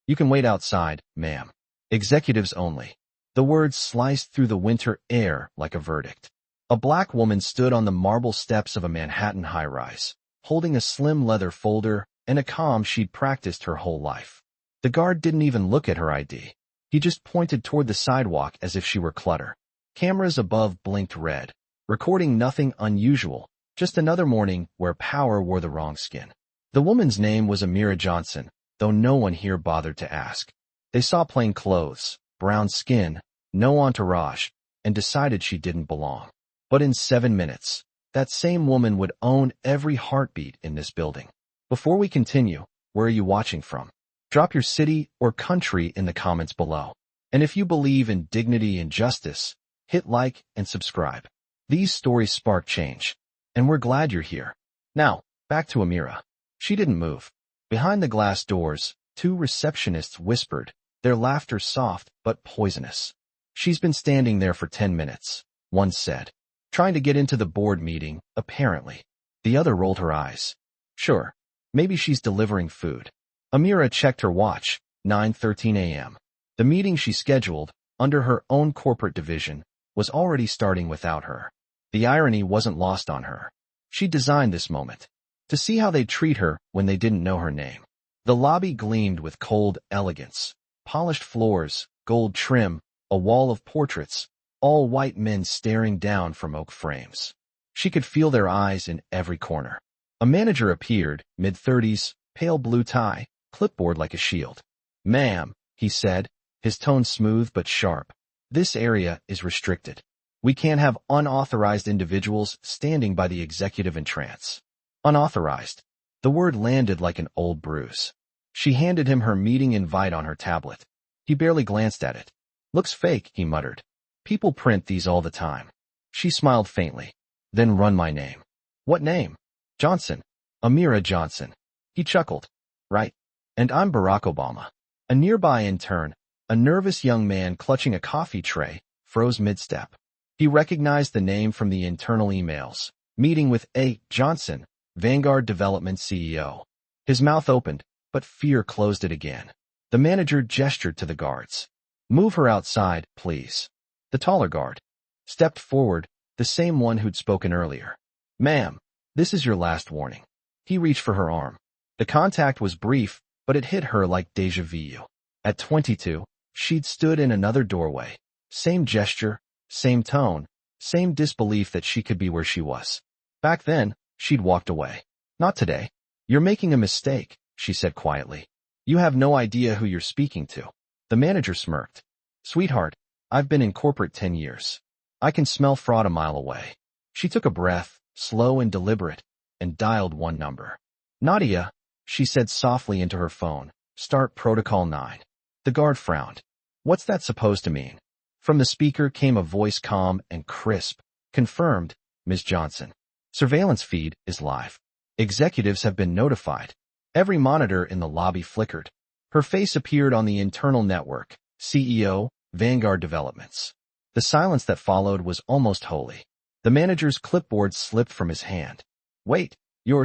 You can wait outside, ma'am. Executives only. The words sliced through the winter air like a verdict. A black woman stood on the marble steps of a Manhattan high-rise, holding a slim leather folder and a calm she'd practiced her whole life. The guard didn't even look at her ID. He just pointed toward the sidewalk as if she were clutter. Cameras above blinked red, recording nothing unusual, just another morning where power wore the wrong skin. The woman's name was Amira Johnson, though no one here bothered to ask. They saw plain clothes, brown skin, no entourage, and decided she didn't belong. But in 7 minutes, that same woman would own every heartbeat in this building. Before we continue, where are you watching from? Drop your city or country in the comments below. And if you believe in dignity and justice, hit like and subscribe. These stories spark change, and we're glad you're here. Now, back to Amira. She didn't move. Behind the glass doors, 2 receptionists whispered, their laughter soft but poisonous. She's been standing there for 10 minutes, one said. Trying to get into the board meeting, apparently. The other rolled her eyes. Sure, maybe she's delivering food. Amira checked her watch, 9:13 a.m. The meeting she scheduled, under her own corporate division, was already starting without her. The irony wasn't lost on her. She designed this moment, to see how they'd treat her when they didn't know her name. The lobby gleamed with cold elegance. Polished floors, gold trim, a wall of portraits, all white men staring down from oak frames. She could feel their eyes in every corner. A manager appeared, mid-30s, pale blue tie, clipboard like a shield. Ma'am, he said, his tone smooth but sharp. This area is restricted. We can't have unauthorized individuals standing by the executive entrance. Unauthorized. The word landed like an old bruise. She handed him her meeting invite on her tablet. He barely glanced at it. Looks fake, he muttered. People print these all the time. She smiled faintly. Then run my name. What name? Johnson. Amira Johnson. He chuckled. Right. And I'm Barack Obama. A nearby intern, a nervous young man clutching a coffee tray, froze mid-step. He recognized the name from the internal emails. Meeting with A. Johnson, Vanguard Development CEO. His mouth opened, but fear closed it again. The manager gestured to the guards. Move her outside, please. The taller guard stepped forward, the same one who'd spoken earlier. Ma'am, this is your last warning. He reached for her arm. The contact was brief, but it hit her like déjà vu. At 22, she'd stood in another doorway. Same gesture, same tone, same disbelief that she could be where she was. Back then, she'd walked away. Not today. You're making a mistake, she said quietly. You have no idea who you're speaking to. The manager smirked. Sweetheart, I've been in corporate 10 years. I can smell fraud a mile away. She took a breath, slow and deliberate, and dialed one number. Nadia, she said softly into her phone. Start Protocol 9. The guard frowned. What's that supposed to mean? From the speaker came a voice calm and crisp. Confirmed, Ms. Johnson. Surveillance feed is live. Executives have been notified. Every monitor in the lobby flickered. Her face appeared on the internal network. CEO, Vanguard Developments. The silence that followed was almost holy. The manager's clipboard slipped from his hand. Wait,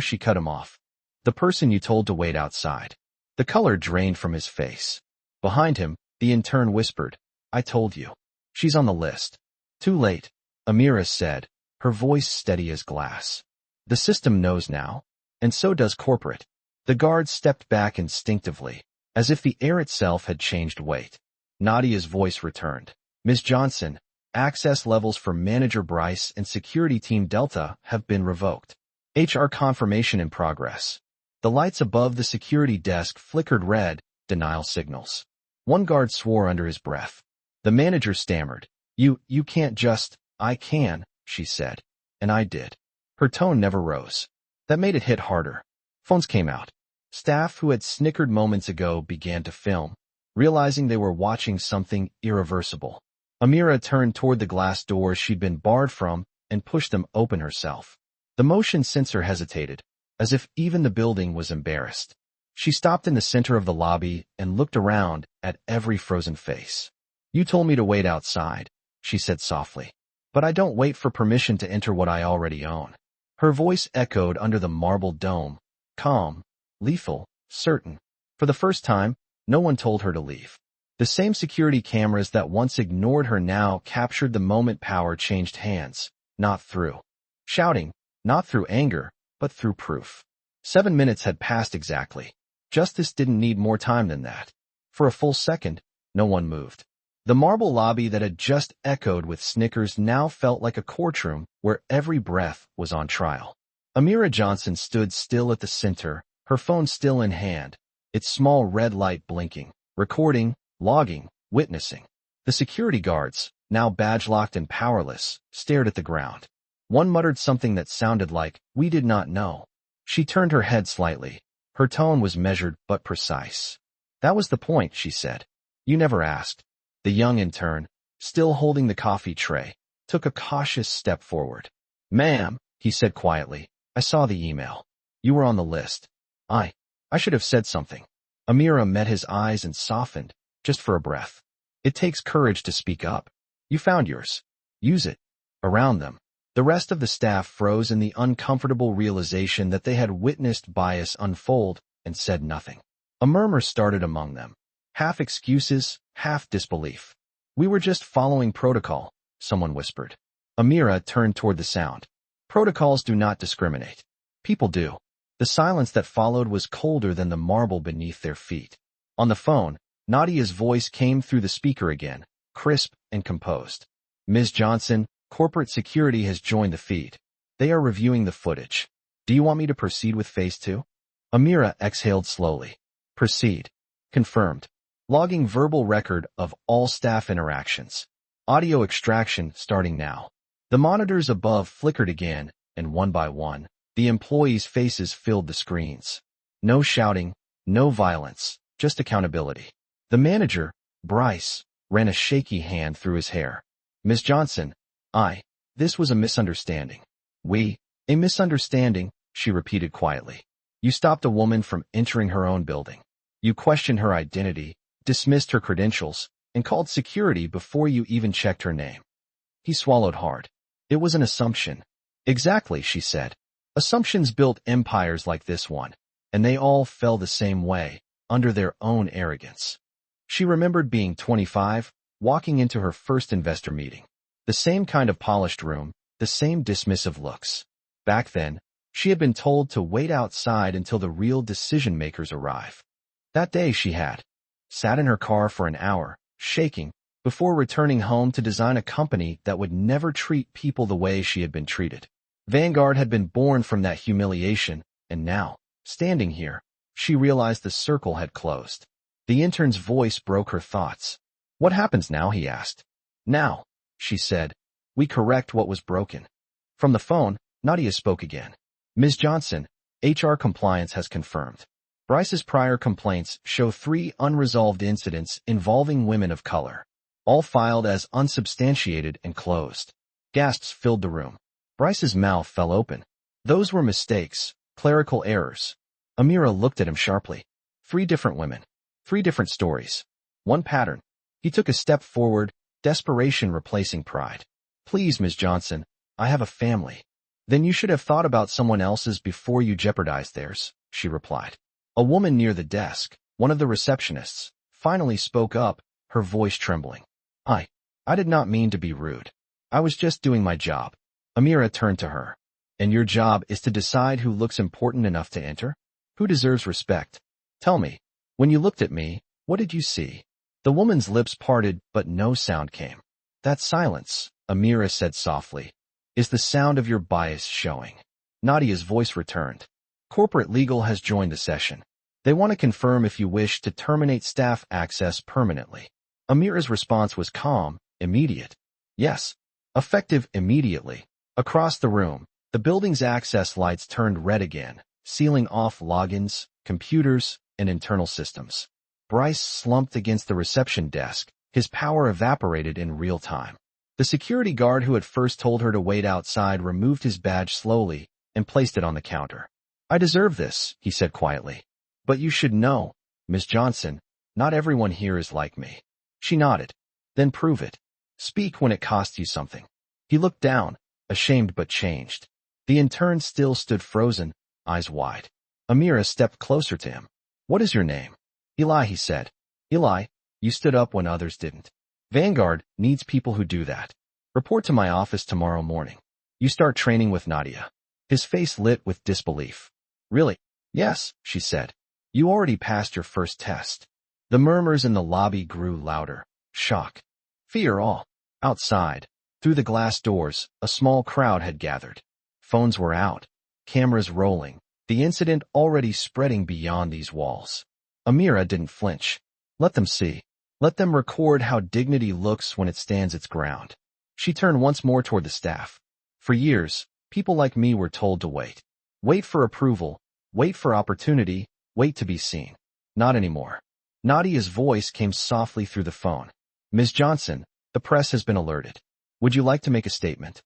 she cut him off. The person you told to wait outside. The color drained from his face. Behind him, the intern whispered, I told you. She's on the list. Too late, Amira said, her voice steady as glass. The system knows now, and so does corporate. The guard stepped back instinctively, as if the air itself had changed weight. Nadia's voice returned. Ms. Johnson, access levels for Manager Bryce and Security Team Delta have been revoked. HR confirmation in progress. The lights above the security desk flickered red, denial signals. One guard swore under his breath. The manager stammered. You can't just, I can, she said. And I did. Her tone never rose. That made it hit harder. Phones came out. Staff who had snickered moments ago began to film, realizing they were watching something irreversible. Amira turned toward the glass doors she'd been barred from and pushed them open herself. The motion sensor hesitated, as if even the building was embarrassed. She stopped in the center of the lobby and looked around at every frozen face. You told me to wait outside, she said softly. But I don't wait for permission to enter what I already own. Her voice echoed under the marble dome, calm, lethal, certain. For the first time, No one told her to leave. The same security cameras that once ignored her now captured the moment power changed hands, not through shouting, not through anger, but through proof. 7 minutes had passed exactly. Justice didn't need more time than that. For a full second, no one moved. The marble lobby that had just echoed with snickers now felt like a courtroom where every breath was on trial. Amira Johnson stood still at the center, her phone still in hand, its small red light blinking, recording, logging, witnessing. The security guards, now badge-locked and powerless, stared at the ground. One muttered something that sounded like, "We did not know." She turned her head slightly. Her tone was measured but precise. "That was the point," she said. "You never asked." The young intern, still holding the coffee tray, took a cautious step forward. "Ma'am," he said quietly, "I saw the email. You were on the list. I should have said something." Amira met his eyes and softened, just for a breath. "It takes courage to speak up. You found yours. Use it." Around them, the rest of the staff froze in the uncomfortable realization that they had witnessed bias unfold and said nothing. A murmur started among them. Half excuses, half disbelief. "We were just following protocol," someone whispered. Amira turned toward the sound. "Protocols do not discriminate. People do." The silence that followed was colder than the marble beneath their feet. On the phone, Nadia's voice came through the speaker again, crisp and composed. "Ms. Johnson, corporate security has joined the feed. They are reviewing the footage. Do you want me to proceed with phase 2? Amira exhaled slowly. "Proceed." Confirmed. Logging verbal record of all staff interactions. Audio extraction starting now. The monitors above flickered again, and one by one, the employees' faces filled the screens. No shouting, no violence, just accountability. The manager, Bryce, ran a shaky hand through his hair. "Ms. Johnson, this was a misunderstanding." A misunderstanding," she repeated quietly. "You stopped a woman from entering her own building. You questioned her identity, dismissed her credentials, and called security before you even checked her name." He swallowed hard. "It was an assumption." "Exactly," she said. "Assumptions built empires like this one, and they all fell the same way, under their own arrogance." She remembered being 25, walking into her first investor meeting. The same kind of polished room, the same dismissive looks. Back then, she had been told to wait outside until the real decision-makers arrive. That day she had sat in her car for an hour, shaking, before returning home to design a company that would never treat people the way she had been treated. Vanguard had been born from that humiliation, and now, standing here, she realized the circle had closed. The intern's voice broke her thoughts. "What happens now?" he asked. "Now," she said, "we correct what was broken." From the phone, Nadia spoke again. "Ms. Johnson, HR compliance has confirmed. Bryce's prior complaints show 3 unresolved incidents involving women of color, all filed as unsubstantiated and closed." Gasps filled the room. Bryce's mouth fell open. Those were mistakes, clerical errors. Amira looked at him sharply. 3 different women. 3 different stories. One pattern. He took a step forward, desperation replacing pride. "Please, Ms. Johnson, I have a family." "Then you should have thought about someone else's before you jeopardized theirs," she replied. A woman near the desk, one of the receptionists, finally spoke up, her voice trembling. I did not mean to be rude. I was just doing my job." Amira turned to her. "And your job is to decide who looks important enough to enter? Who deserves respect? Tell me, when you looked at me, what did you see?" The woman's lips parted, but no sound came. "That silence," Amira said softly, "is the sound of your bias showing." Nadia's voice returned. "Corporate legal has joined the session. They want to confirm if you wish to terminate staff access permanently." Amira's response was calm, immediate. "Yes." Effective immediately. Across the room, the building's access lights turned red again, sealing off logins, computers, and internal systems. Bryce slumped against the reception desk, his power evaporated in real time. The security guard who had first told her to wait outside removed his badge slowly and placed it on the counter. "I deserve this," he said quietly. "But you should know, Miss Johnson, not everyone here is like me." She nodded. "Then prove it. Speak when it costs you something." He looked down, ashamed but changed. The intern still stood frozen, eyes wide. Amira stepped closer to him. "What is your name?" "Eli," he said. Eli, you stood up when others didn't. Vanguard needs people who do that. Report to my office tomorrow morning. You start training with Nadia. His face lit with disbelief. Really? Yes, she said. You already passed your first test. The murmurs in the lobby grew louder. Shock. Fear all. Outside, through the glass doors, a small crowd had gathered. Phones were out. Cameras rolling. The incident already spreading beyond these walls. Amira didn't flinch. Let them see. Let them record how dignity looks when it stands its ground. She turned once more toward the staff. For years, people like me were told to wait. Wait for approval. Wait for opportunity. Wait to be seen. Not anymore. Nadia's voice came softly through the phone. Ms. Johnson, the press has been alerted. Would you like to make a statement?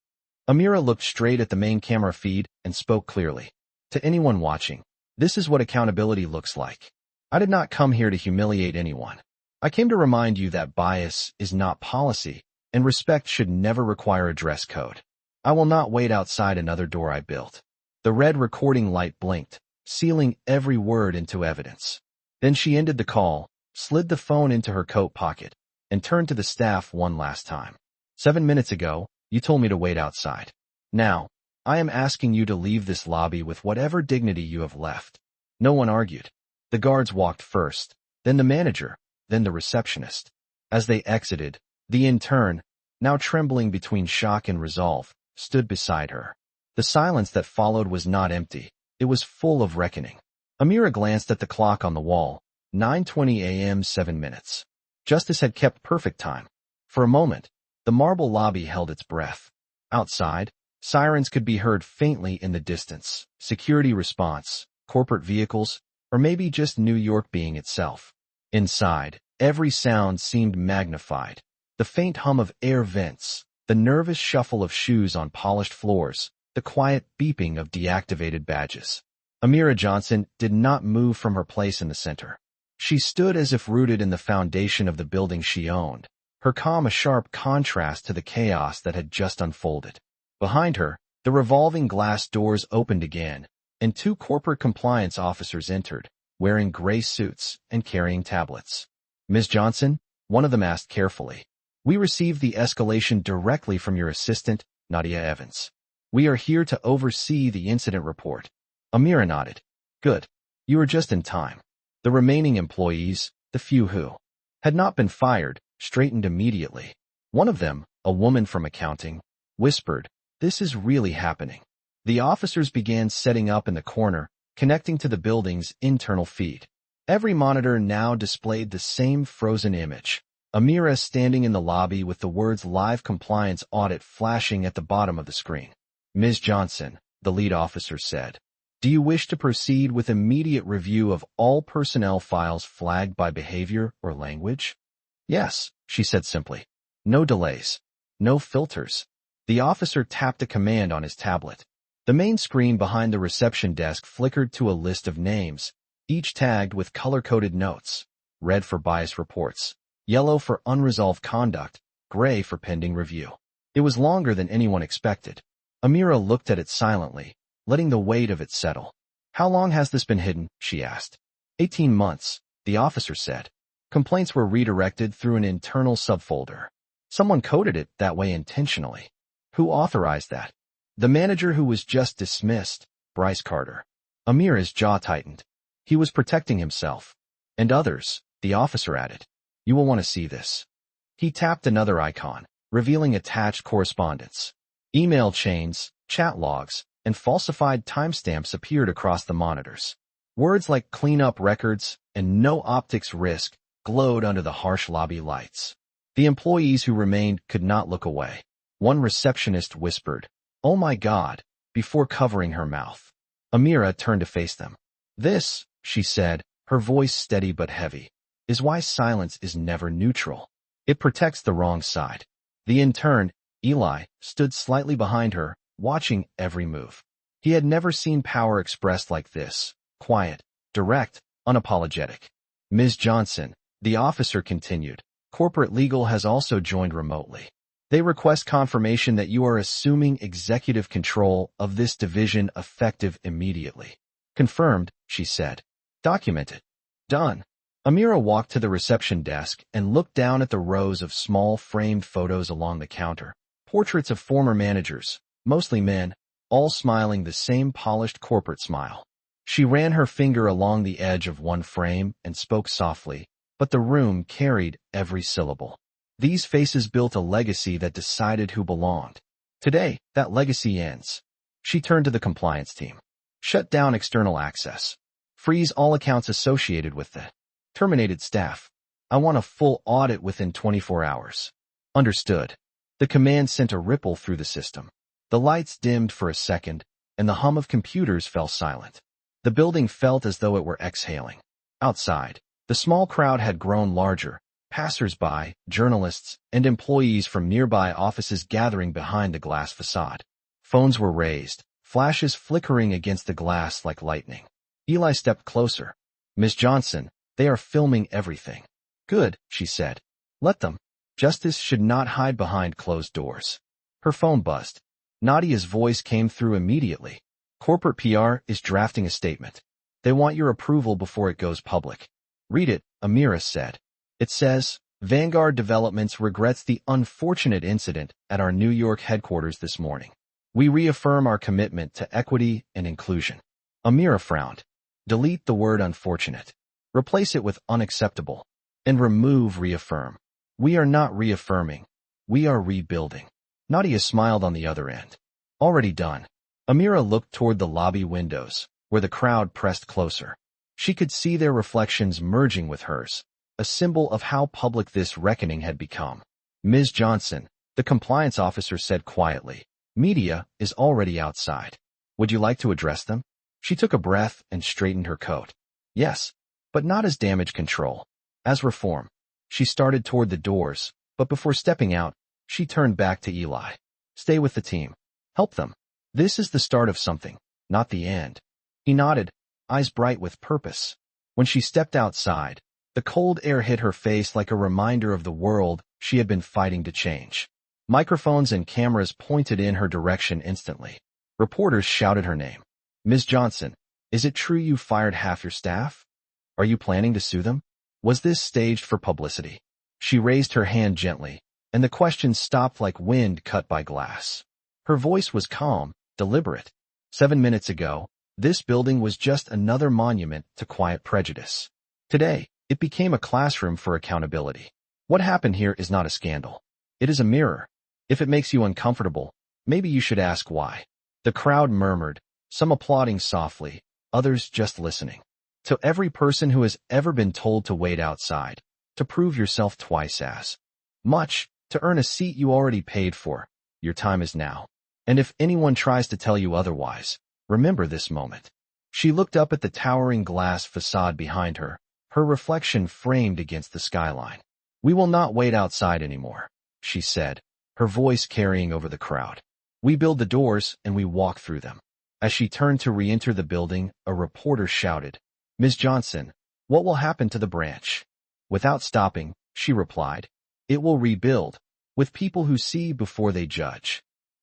Amira looked straight at the main camera feed and spoke clearly. To anyone watching, this is what accountability looks like. I did not come here to humiliate anyone. I came to remind you that bias is not policy, and respect should never require a dress code. I will not wait outside another door I built. The red recording light blinked, sealing every word into evidence. Then she ended the call, slid the phone into her coat pocket, and turned to the staff one last time. 7 minutes ago, you told me to wait outside. Now, I am asking you to leave this lobby with whatever dignity you have left. No one argued. The guards walked first, then the manager, then the receptionist. As they exited, the intern, now trembling between shock and resolve, stood beside her. The silence that followed was not empty. It was full of reckoning. Amira glanced at the clock on the wall. 9:20 a.m. 7 minutes. Justice had kept perfect time. For a moment, the marble lobby held its breath. Outside, sirens could be heard faintly in the distance. Security response, corporate vehicles, or maybe just New York being itself. Inside, every sound seemed magnified. The faint hum of air vents, the nervous shuffle of shoes on polished floors, the quiet beeping of deactivated badges. Amira Johnson did not move from her place in the center. She stood as if rooted in the foundation of the building she owned, her calm a sharp contrast to the chaos that had just unfolded. Behind her, the revolving glass doors opened again, and 2 corporate compliance officers entered, wearing gray suits and carrying tablets. Ms. Johnson, one of them asked carefully. We received the escalation directly from your assistant, Nadia Evans. We are here to oversee the incident report. Amira nodded. Good. You are just in time. The remaining employees, the few who had not been fired, straightened immediately. One of them, a woman from accounting, whispered, This is really happening. The officers began setting up in the corner, connecting to the building's internal feed. Every monitor now displayed the same frozen image. Amira standing in the lobby with the words Live Compliance Audit flashing at the bottom of the screen. Ms. Johnson, the lead officer said, do you wish to proceed with immediate review of all personnel files flagged by behavior or language? Yes, she said simply. No delays. No filters. The officer tapped a command on his tablet. The main screen behind the reception desk flickered to a list of names, each tagged with color-coded notes. Red for bias reports, yellow for unresolved conduct, gray for pending review. It was longer than anyone expected. Amira looked at it silently, letting the weight of it settle. How long has this been hidden? She asked. 18 months, the officer said. Complaints were redirected through an internal subfolder. Someone coded it that way intentionally. Who authorized that? The manager who was just dismissed, Bryce Carter. Amira's jaw tightened. He was protecting himself. And others, the officer added. You will want to see this. He tapped another icon, revealing attached correspondence. Email chains, chat logs, and falsified timestamps appeared across the monitors. Words like clean up records and no optics risk glowed under the harsh lobby lights. The employees who remained could not look away. One receptionist whispered, Oh my God, before covering her mouth. Amira turned to face them. This, she said, her voice steady but heavy, is why silence is never neutral. It protects the wrong side. The intern, Eli, stood slightly behind her, watching every move. He had never seen power expressed like this, quiet, direct, unapologetic. Ms. Johnson, the officer continued, corporate legal has also joined remotely. They request confirmation that you are assuming executive control of this division effective immediately. Confirmed, she said. Documented. Done. Amira walked to the reception desk and looked down at the rows of small framed photos along the counter. Portraits of former managers, mostly men, all smiling the same polished corporate smile. She ran her finger along the edge of one frame and spoke softly, but the room carried every syllable. These faces built a legacy that decided who belonged. Today, that legacy ends. She turned to the compliance team. Shut down external access. Freeze all accounts associated with the terminated staff. I want a full audit within 24 hours. Understood. The command sent a ripple through the system. The lights dimmed for a second, and the hum of computers fell silent. The building felt as though it were exhaling. Outside, the small crowd had grown larger, passers-by, journalists, and employees from nearby offices gathering behind the glass facade. Phones were raised, flashes flickering against the glass like lightning. Eli stepped closer. Miss Johnson, they are filming everything. Good, she said. Let them. Justice should not hide behind closed doors. Her phone buzzed. Nadia's voice came through immediately. Corporate PR is drafting a statement. They want your approval before it goes public. Read it, Amira said. It says, Vanguard Developments regrets the unfortunate incident at our New York headquarters this morning. We reaffirm our commitment to equity and inclusion. Amira frowned. Delete the word unfortunate. Replace it with unacceptable. And remove reaffirm. We are not reaffirming. We are rebuilding. Nadia smiled on the other end. Already done. Amira looked toward the lobby windows, where the crowd pressed closer. She could see their reflections merging with hers, a symbol of how public this reckoning had become. Ms. Johnson, the compliance officer said quietly, media is already outside. Would you like to address them? She took a breath and straightened her coat. Yes, but not as damage control. As reform. She started toward the doors, but before stepping out, she turned back to Eli. Stay with the team. Help them. This is the start of something, not the end. He nodded, eyes bright with purpose. When she stepped outside, the cold air hit her face like a reminder of the world she had been fighting to change. Microphones and cameras pointed in her direction instantly. Reporters shouted her name. Ms. Johnson, is it true you fired half your staff? Are you planning to sue them? Was this staged for publicity? She raised her hand gently, and the questions stopped like wind cut by glass. Her voice was calm, deliberate. 7 minutes ago, this building was just another monument to quiet prejudice. Today, it became a classroom for accountability. What happened here is not a scandal. It is a mirror. If it makes you uncomfortable, maybe you should ask why. The crowd murmured, some applauding softly, others just listening. To every person who has ever been told to wait outside, to prove yourself twice as much, to earn a seat you already paid for, your time is now. And if anyone tries to tell you otherwise, remember this moment. She looked up at the towering glass facade behind her, her reflection framed against the skyline. We will not wait outside anymore, she said, her voice carrying over the crowd. We build the doors and we walk through them. As she turned to re-enter the building, a reporter shouted, Ms. Johnson, what will happen to the branch? Without stopping, she replied, it will rebuild, with people who see before they judge.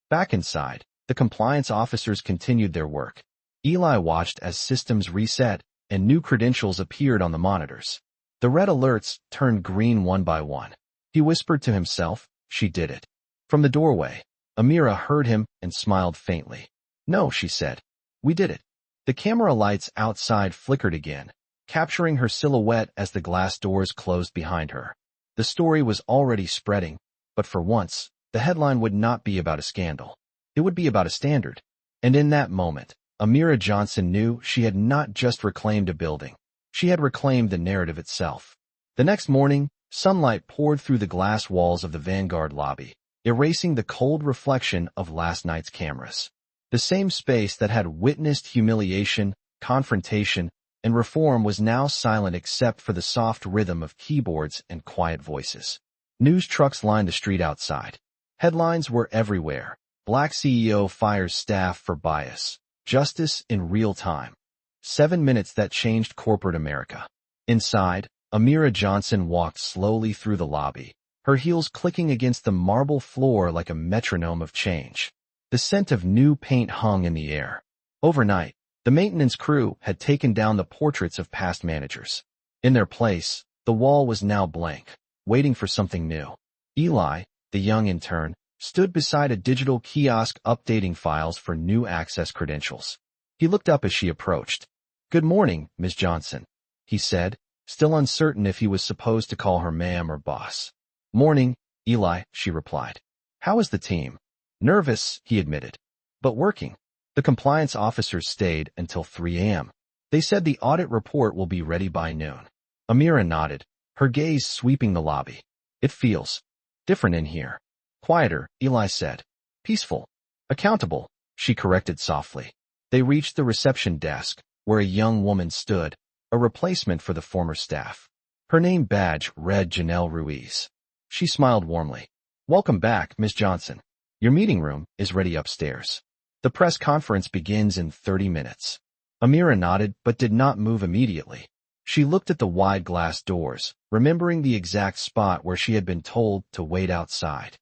Back inside, the compliance officers continued their work. Eli watched as systems reset and new credentials appeared on the monitors. The red alerts turned green one by one. He whispered to himself, she did it. From the doorway, Amira heard him and smiled faintly. No, she said. We did it. The camera lights outside flickered again, capturing her silhouette as the glass doors closed behind her. The story was already spreading, but for once, the headline would not be about a scandal. It would be about a standard. And in that moment, Amira Johnson knew she had not just reclaimed a building. She had reclaimed the narrative itself. The next morning, sunlight poured through the glass walls of the Vanguard lobby, erasing the cold reflection of last night's cameras. The same space that had witnessed humiliation, confrontation, and reform was now silent except for the soft rhythm of keyboards and quiet voices. News trucks lined the street outside. Headlines were everywhere. Black CEO fires staff for bias. Justice in real time. 7 minutes that changed corporate America. Inside, Amira Johnson walked slowly through the lobby, her heels clicking against the marble floor like a metronome of change. The scent of new paint hung in the air. Overnight, the maintenance crew had taken down the portraits of past managers. In their place, the wall was now blank, waiting for something new. Eli, the young intern, stood beside a digital kiosk updating files for new access credentials. He looked up as she approached. "Good morning, Ms. Johnson," he said, still uncertain if he was supposed to call her ma'am or boss. "Morning, Eli," she replied. "How is the team?" "Nervous," he admitted, "but working." The compliance officers stayed until 3 a.m. They said the audit report will be ready by noon. Amira nodded, her gaze sweeping the lobby. "It feels different in here." "Quieter," Eli said. "Peaceful." "Accountable," she corrected softly. They reached the reception desk, where a young woman stood, a replacement for the former staff. Her name badge read Janelle Ruiz. She smiled warmly. "Welcome back, Ms. Johnson. Your meeting room is ready upstairs. The press conference begins in 30 minutes." Amira nodded but did not move immediately. She looked at the wide glass doors, remembering the exact spot where she had been told to wait outside.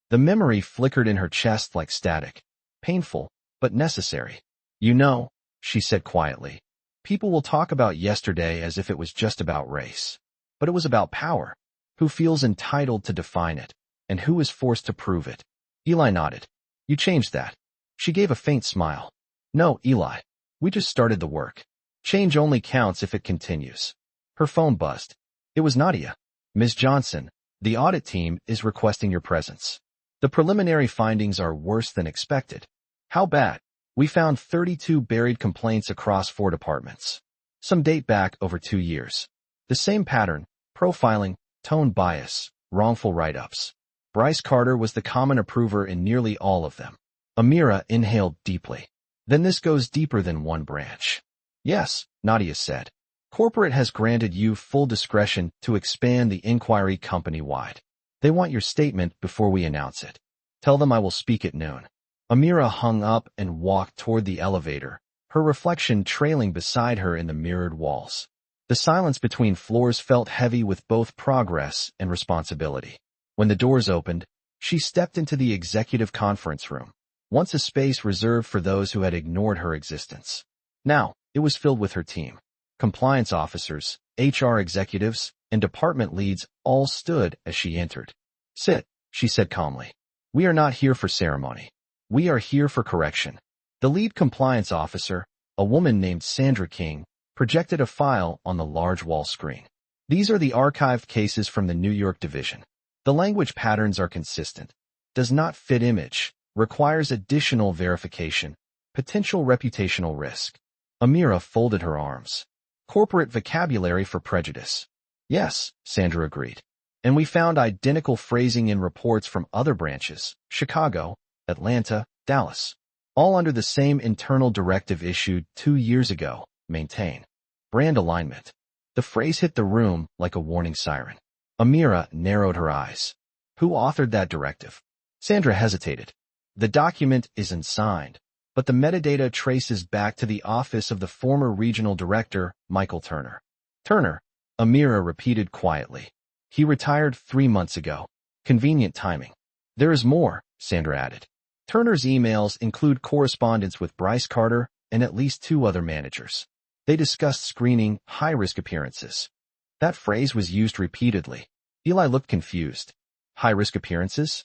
The memory flickered in her chest like static. Painful, but necessary. "You know," she said quietly, "people will talk about yesterday as if it was just about race. But it was about power. Who feels entitled to define it, and who is forced to prove it." Eli nodded. "You changed that." She gave a faint smile. "No, Eli. We just started the work. Change only counts if it continues." Her phone buzzed. It was Nadia. "Ms. Johnson, the audit team is requesting your presence. The preliminary findings are worse than expected." "How bad?" "We found 32 buried complaints across 4 departments. Some date back over 2 years. The same pattern: profiling, tone bias, wrongful write-ups. Bryce Carter was the common approver in nearly all of them." Amira inhaled deeply. "Then this goes deeper than one branch." "Yes," Nadia said. "Corporate has granted you full discretion to expand the inquiry company-wide. They want your statement before we announce it. Tell them I will speak at noon." Amira hung up and walked toward the elevator, her reflection trailing beside her in the mirrored walls. The silence between floors felt heavy with both progress and responsibility. When the doors opened, she stepped into the executive conference room, once a space reserved for those who had ignored her existence. Now, it was filled with her team. Compliance officers, HR executives, and department leads all stood as she entered. "Sit," she said calmly. "We are not here for ceremony. We are here for correction." The lead compliance officer, a woman named Sandra King, projected a file on the large wall screen. "These are the archived cases from the New York division. The language patterns are consistent. Does not fit image. Requires additional verification. Potential reputational risk." Amira folded her arms. "Corporate vocabulary for prejudice." "Yes," Sandra agreed. "And we found identical phrasing in reports from other branches: Chicago, Atlanta, Dallas. All under the same internal directive issued 2 years ago: maintain brand alignment." The phrase hit the room like a warning siren. Amira narrowed her eyes. "Who authored that directive?" Sandra hesitated. "The document isn't signed, but the metadata traces back to the office of the former regional director, Michael Turner." "Turner," Amira repeated quietly. "He retired 3 months ago. Convenient timing." "There is more," Sandra added. "Turner's emails include correspondence with Bryce Carter and at least 2 other managers. They discussed screening high-risk appearances." That phrase was used repeatedly. Eli looked confused. "High-risk appearances?"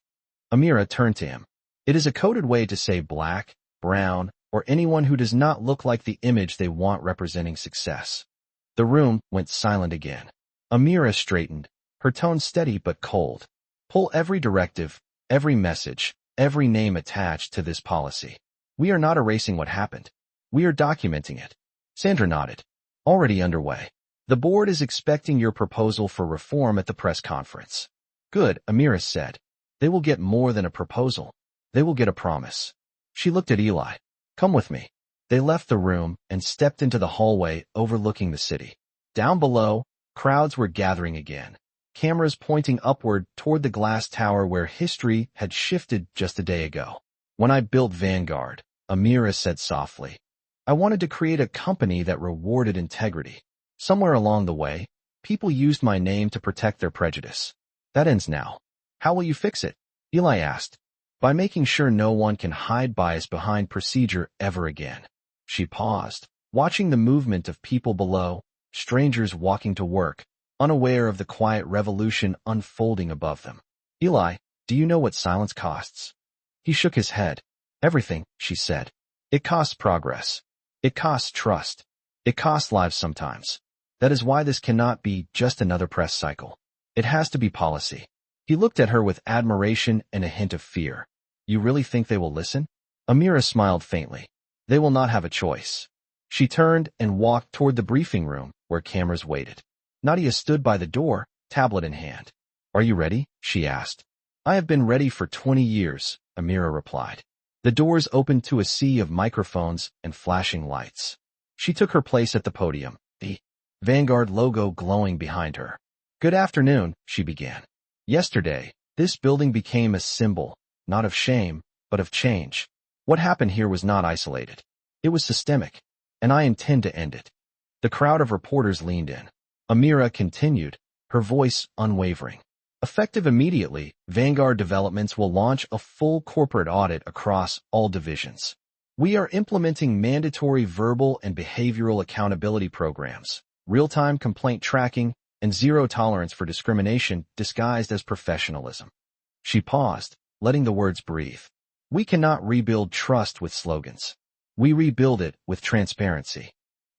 Amira turned to him. "It is a coded way to say black, brown, or anyone who does not look like the image they want representing success." The room went silent again. Amira straightened, her tone steady but cold. "Pull every directive, every message, every name attached to this policy. We are not erasing what happened. We are documenting it." Sandra nodded. "Already underway. The board is expecting your proposal for reform at the press conference." "Good," Amira said. "They will get more than a proposal. They will get a promise." She looked at Eli. "Come with me." They left the room and stepped into the hallway overlooking the city. Down below, crowds were gathering again, cameras pointing upward toward the glass tower where history had shifted just a day ago. "When I built Vanguard," Amira said softly, "I wanted to create a company that rewarded integrity. Somewhere along the way, people used my name to protect their prejudice. That ends now. How will you fix it?" Eli asked. "By making sure no one can hide bias behind procedure ever again." She paused, watching the movement of people below, strangers walking to work, unaware of the quiet revolution unfolding above them. Eli, do you know what silence costs? He shook his head. Everything, she said. It costs progress. It costs trust. It costs lives sometimes. That is why this cannot be just another press cycle. It has to be policy. He looked at her with admiration and a hint of fear. You really think they will listen? Amira smiled faintly. They will not have a choice. She turned and walked toward the briefing room where cameras waited. Nadia stood by the door, tablet in hand. Are you ready? She asked. I have been ready for 20 years, Amira replied. The doors opened to a sea of microphones and flashing lights. She took her place at the podium, the Vanguard logo glowing behind her. Good afternoon, she began. Yesterday, this building became a symbol, not of shame, but of change. What happened here was not isolated. It was systemic, and I intend to end it. The crowd of reporters leaned in. Amira continued, her voice unwavering. Effective immediately, Vanguard Developments will launch a full corporate audit across all divisions. We are implementing mandatory verbal and behavioral accountability programs, real-time complaint tracking, and zero tolerance for discrimination disguised as professionalism. She paused, letting the words breathe. We cannot rebuild trust with slogans. We rebuild it with transparency.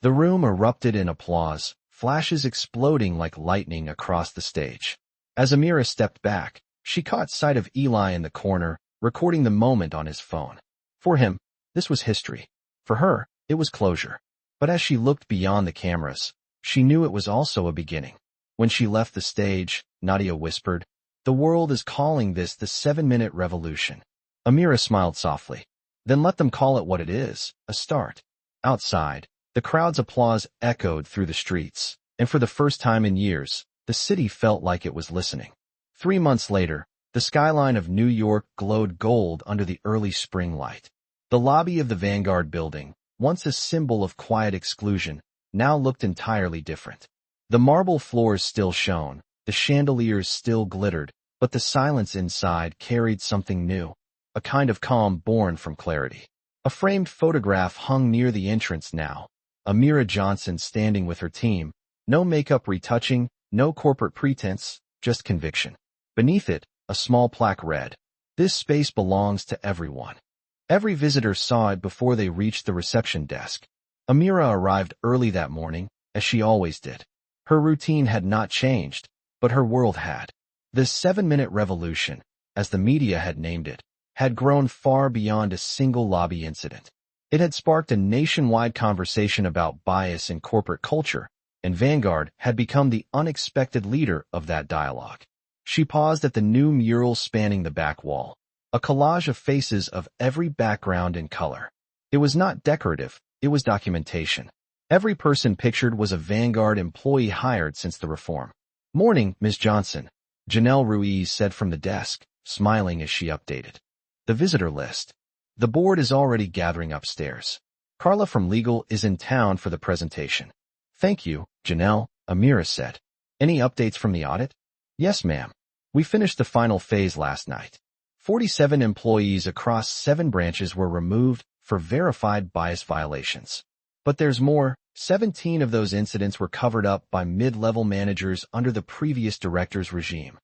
The room erupted in applause, flashes exploding like lightning across the stage. As Amira stepped back, she caught sight of Eli in the corner, recording the moment on his phone. For him, this was history. For her, it was closure. But as she looked beyond the cameras, she knew it was also a beginning. When she left the stage, Nadia whispered, "The world is calling this the 7-minute revolution." Amira smiled softly. Then let them call it what it is, a start. Outside, the crowd's applause echoed through the streets, and for the first time in years, the city felt like it was listening. 3 months later, the skyline of New York glowed gold under the early spring light. The lobby of the Vanguard building, once a symbol of quiet exclusion, now looked entirely different. The marble floors still shone, the chandeliers still glittered, but the silence inside carried something new, a kind of calm born from clarity. A framed photograph hung near the entrance now, Amira Johnson standing with her team, no makeup retouching, no corporate pretense, just conviction. Beneath it, a small plaque read, "This space belongs to everyone." Every visitor saw it before they reached the reception desk. Amira arrived early that morning, as she always did. Her routine had not changed, but her world had. The 7-minute revolution, as the media had named it, had grown far beyond a single lobby incident. It had sparked a nationwide conversation about bias in corporate culture, and Vanguard had become the unexpected leader of that dialogue. She paused at the new mural spanning the back wall, a collage of faces of every background and color. It was not decorative, it was documentation. Every person pictured was a Vanguard employee hired since the reform. "Morning, Ms. Johnson," Janelle Ruiz said from the desk, smiling as she updated the visitor list. "The board is already gathering upstairs. Carla from legal is in town for the presentation." "Thank you, Janelle," Amira said. "Any updates from the audit?" "Yes, ma'am. We finished the final phase last night. 47 employees across 7 branches were removed for verified bias violations. But there's more. 17 of those incidents were covered up by mid-level managers under the previous director's regime."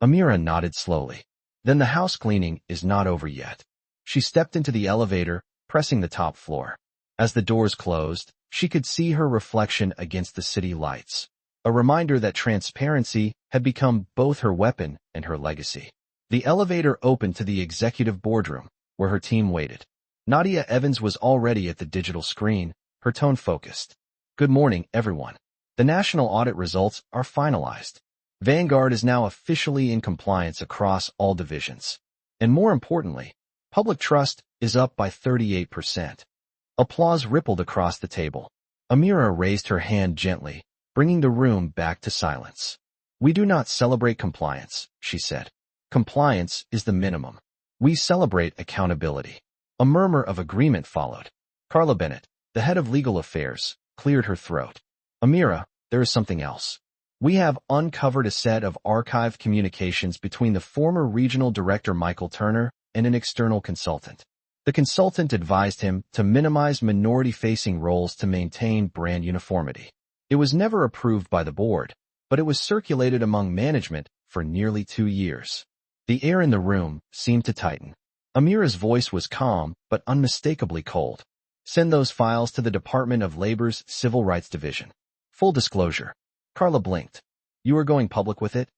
Amira nodded slowly. "Then the house cleaning is not over yet." She stepped into the elevator, pressing the top floor. As the doors closed, she could see her reflection against the city lights, a reminder that transparency had become both her weapon and her legacy. The elevator opened to the executive boardroom, where her team waited. Nadia Evans was already at the digital screen, her tone focused. "Good morning, everyone. The national audit results are finalized. Vanguard is now officially in compliance across all divisions. And more importantly, public trust is up by 38%. Applause rippled across the table. Amira raised her hand gently, bringing the room back to silence. "We do not celebrate compliance," she said. "Compliance is the minimum. We celebrate accountability." A murmur of agreement followed. Carla Bennett, the head of legal affairs, cleared her throat. "Amira, there is something else. We have uncovered a set of archived communications between the former regional director Michael Turner and an external consultant. The consultant advised him to minimize minority-facing roles to maintain brand uniformity. It was never approved by the board, but it was circulated among management for nearly 2 years. The air in the room seemed to tighten. Amira's voice was calm, but unmistakably cold. Send those files to the Department of Labor's Civil Rights Division. Full disclosure. Carla blinked. You are going public with it?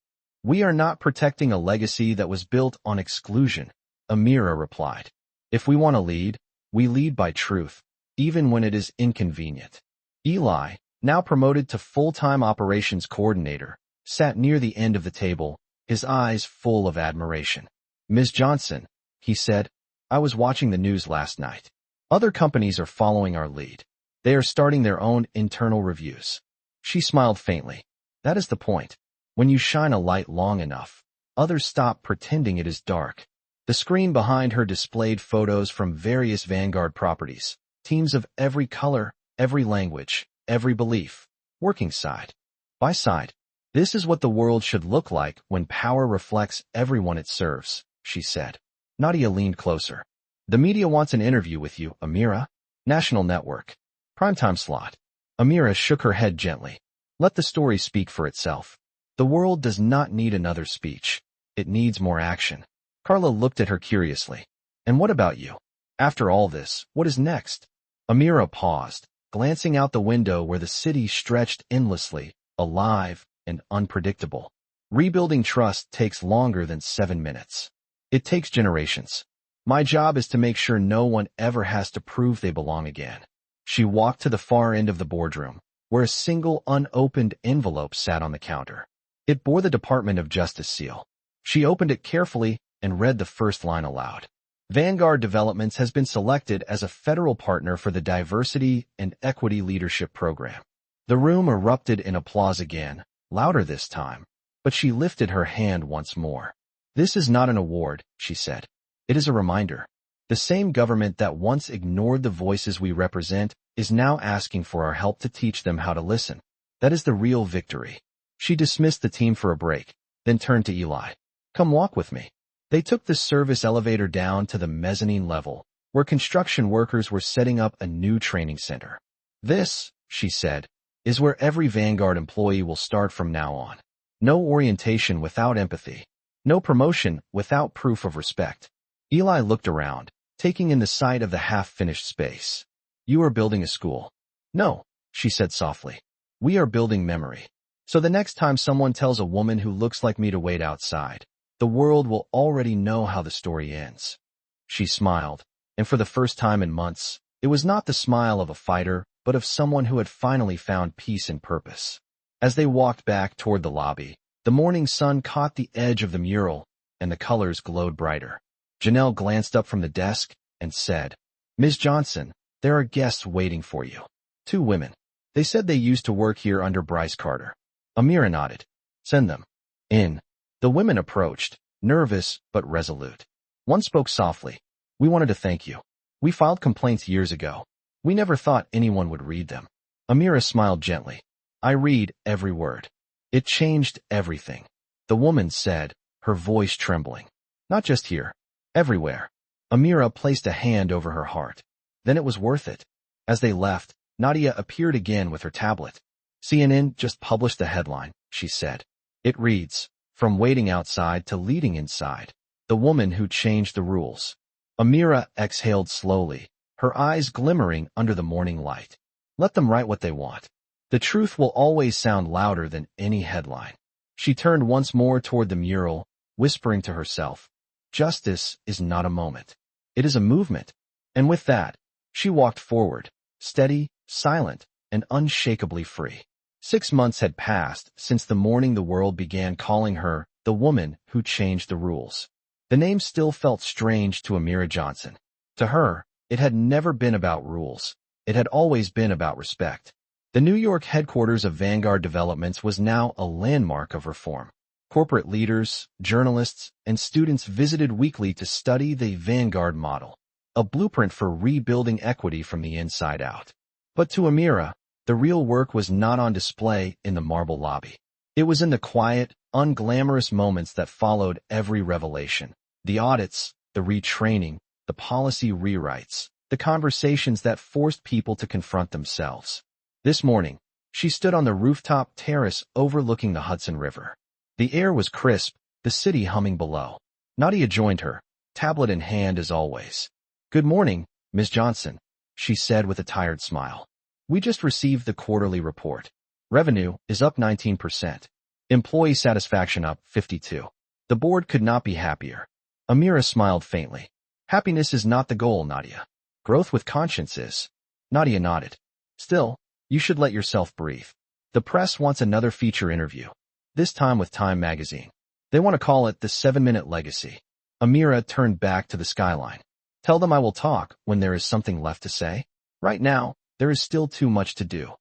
We are not protecting a legacy that was built on exclusion, Amira replied. If we want to lead, we lead by truth, even when it is inconvenient. Eli, now promoted to full-time operations coordinator, sat near the end of the table, his eyes full of admiration. Ms. Johnson, he said, I was watching the news last night. Other companies are following our lead. They are starting their own internal reviews. She smiled faintly. That is the point. When you shine a light long enough, others stop pretending it is dark. The screen behind her displayed photos from various Vanguard properties, teams of every color, every language, every belief, working side by side. This is what the world should look like when power reflects everyone it serves, she said. Nadia leaned closer. The media wants an interview with you, Amira. National Network. Primetime slot. Amira shook her head gently. Let the story speak for itself. The world does not need another speech. It needs more action. Carla looked at her curiously. And what about you? After all this, what is next? Amira paused, glancing out the window where the city stretched endlessly, alive and unpredictable. Rebuilding trust takes longer than 7 minutes. It takes generations. My job is to make sure no one ever has to prove they belong again. She walked to the far end of the boardroom, where a single unopened envelope sat on the counter. It bore the Department of Justice seal. She opened it carefully and read the first line aloud. Vanguard Developments has been selected as a federal partner for the Diversity and Equity Leadership Program. The room erupted in applause again, louder this time, but she lifted her hand once more. This is not an award, she said. It is a reminder. The same government that once ignored the voices we represent is now asking for our help to teach them how to listen. That is the real victory. She dismissed the team for a break, then turned to Eli. Come walk with me. They took the service elevator down to the mezzanine level, where construction workers were setting up a new training center. This, she said, is where every Vanguard employee will start from now on. No orientation without empathy. No promotion without proof of respect. Eli looked around, taking in the sight of the half-finished space. You are building a school. No, she said softly. We are building memory. So the next time someone tells a woman who looks like me to wait outside, the world will already know how the story ends. She smiled, and for the first time in months, it was not the smile of a fighter, but of someone who had finally found peace and purpose. As they walked back toward the lobby, the morning sun caught the edge of the mural, and the colors glowed brighter. Janelle glanced up from the desk and said, Ms. Johnson, there are guests waiting for you. 2 women. They said they used to work here under Bryce Carter. Amira nodded. Send them in. The women approached, nervous but resolute. One spoke softly. We wanted to thank you. We filed complaints years ago. We never thought anyone would read them. Amira smiled gently. I read every word. It changed everything. The woman said, her voice trembling. Not just here. Everywhere. Amira placed a hand over her heart. Then it was worth it. As they left, Nadia appeared again with her tablet. CNN just published the headline, she said. It reads, From waiting outside to leading inside. The woman who changed the rules. Amira exhaled slowly, her eyes glimmering under the morning light. Let them write what they want. The truth will always sound louder than any headline. She turned once more toward the mural, whispering to herself, Justice is not a moment. It is a movement. And with that, she walked forward, steady, silent, and unshakably free. 6 months had passed since the morning the world began calling her the woman who changed the rules. The name still felt strange to Amira Johnson. To her, it had never been about rules. It had always been about respect. The New York headquarters of Vanguard Developments was now a landmark of reform. Corporate leaders, journalists, and students visited weekly to study the Vanguard model, a blueprint for rebuilding equity from the inside out. But to Amira, the real work was not on display in the marble lobby. It was in the quiet, unglamorous moments that followed every revelation. The audits, the retraining, the policy rewrites, the conversations that forced people to confront themselves. This morning, She stood on the rooftop terrace overlooking the Hudson River. The air was crisp, the city humming below. Nadia joined her, tablet in hand as always. "Good morning, Ms. Johnson," she said with a tired smile. "We just received the quarterly report. Revenue is up 19%. Employee satisfaction up 52. The board could not be happier." Amira smiled faintly. "Happiness is not the goal, Nadia. Growth with conscience is." Nadia nodded. "Still, you should let yourself breathe. The press wants another feature interview. This time with Time magazine. They want to call it the 7-Minute Legacy." Amira turned back to the skyline. "Tell them I will talk when there is something left to say. Right now, there is still too much to do."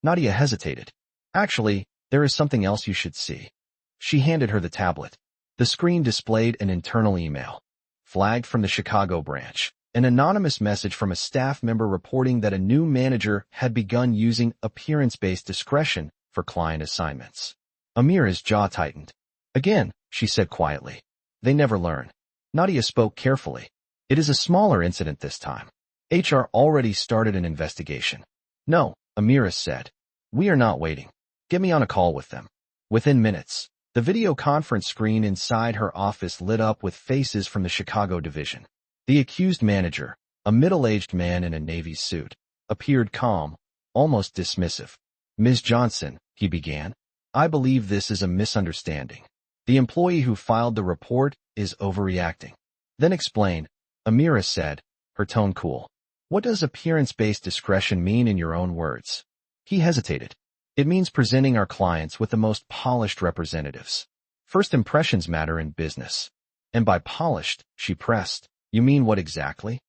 Nadia hesitated. "Actually, there is something else you should see." She handed her the tablet. The screen displayed an internal email. Flagged from the Chicago branch. An anonymous message from a staff member reporting that a new manager had begun using appearance-based discretion for client assignments. Amira's jaw tightened. "Again," she said quietly. "They never learn." Nadia spoke carefully. "It is a smaller incident this time. HR already started an investigation." "No," Amira said. "We are not waiting. Get me on a call with them." Within minutes, the video conference screen inside her office lit up with faces from the Chicago division. The accused manager, a middle-aged man in a Navy suit, appeared calm, almost dismissive. "Ms. Johnson," he began, "I believe this is a misunderstanding. The employee who filed the report is overreacting." "Then explain," Amira said, her tone cool. "What does appearance-based discretion mean in your own words?" He hesitated. "It means presenting our clients with the most polished representatives. First impressions matter in business." "And by polished," she pressed, "you mean what exactly?"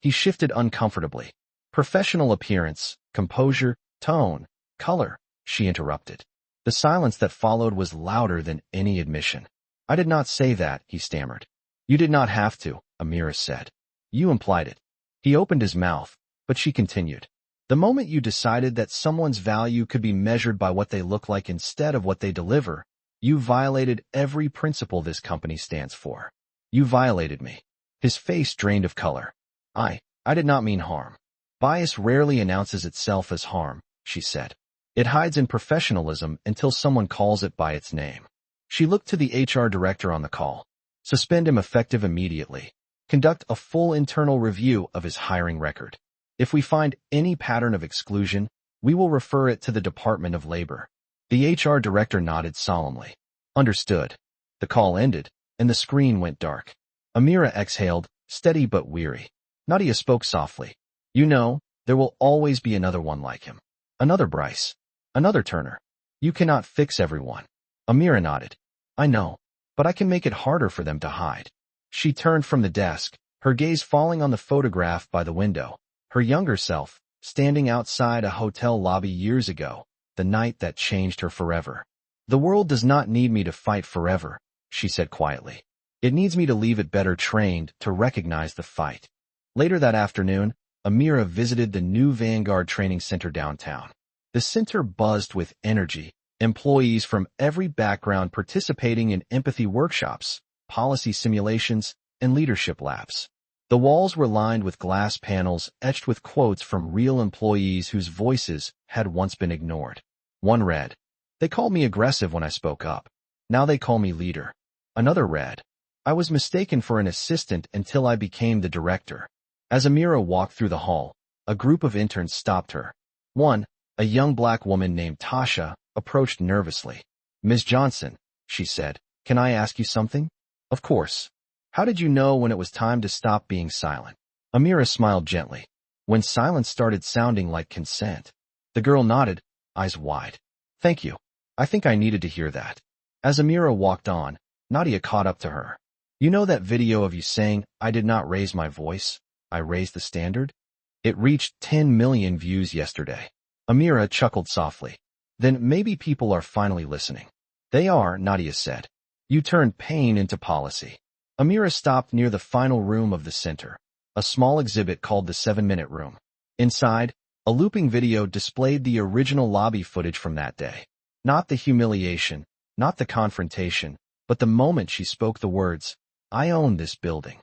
He shifted uncomfortably. "Professional appearance, composure, tone, color," she interrupted. The silence that followed was louder than any admission. "I did not say that," he stammered. "You did not have to," Amira said. "You implied it." He opened his mouth, but she continued. "The moment you decided that someone's value could be measured by what they look like instead of what they deliver, you violated every principle this company stands for. You violated me." His face drained of color. I did not mean harm. Bias rarely announces itself as harm," she said. "It hides in professionalism until someone calls it by its name." She looked to the HR director on the call. "Suspend him effective immediately. Conduct a full internal review of his hiring record. If we find any pattern of exclusion, we will refer it to the Department of Labor." The HR director nodded solemnly. "Understood." The call ended, and the screen went dark. Amira exhaled, steady but weary. Nadia spoke softly. "You know, there will always be another one like him. Another Bryce. Another Turner. You cannot fix everyone." Amira nodded. "I know, but I can make it harder for them to hide." She turned from the desk, her gaze falling on the photograph by the window. Her younger self, standing outside a hotel lobby years ago, the night that changed her forever. "The world does not need me to fight forever," she said quietly. "It needs me to leave it better trained to recognize the fight." Later that afternoon, Amira visited the new Vanguard Training Center downtown. The center buzzed with energy, employees from every background participating in empathy workshops, policy simulations, and leadership labs. The walls were lined with glass panels etched with quotes from real employees whose voices had once been ignored. One read, "They called me aggressive when I spoke up. Now they call me leader." Another read, "I was mistaken for an assistant until I became the director." As Amira walked through the hall, a group of interns stopped her. One, a young black woman named Tasha, approached nervously. "Ms. Johnson," she said, "can I ask you something?" "Of course." "How did you know when it was time to stop being silent?" Amira smiled gently. "When silence started sounding like consent." The girl nodded, eyes wide. "Thank you. I think I needed to hear that." As Amira walked on, Nadia caught up to her. "You know that video of you saying, 'I did not raise my voice, I raised the standard'? It reached 10 million views yesterday." Amira chuckled softly. "Then maybe people are finally listening." "They are," Nadia said. "You turned pain into policy." Amira stopped near the final room of the center, a small exhibit called the 7-Minute Room. Inside, a looping video displayed the original lobby footage from that day. Not the humiliation, not the confrontation, but the moment she spoke the words, "I own this building."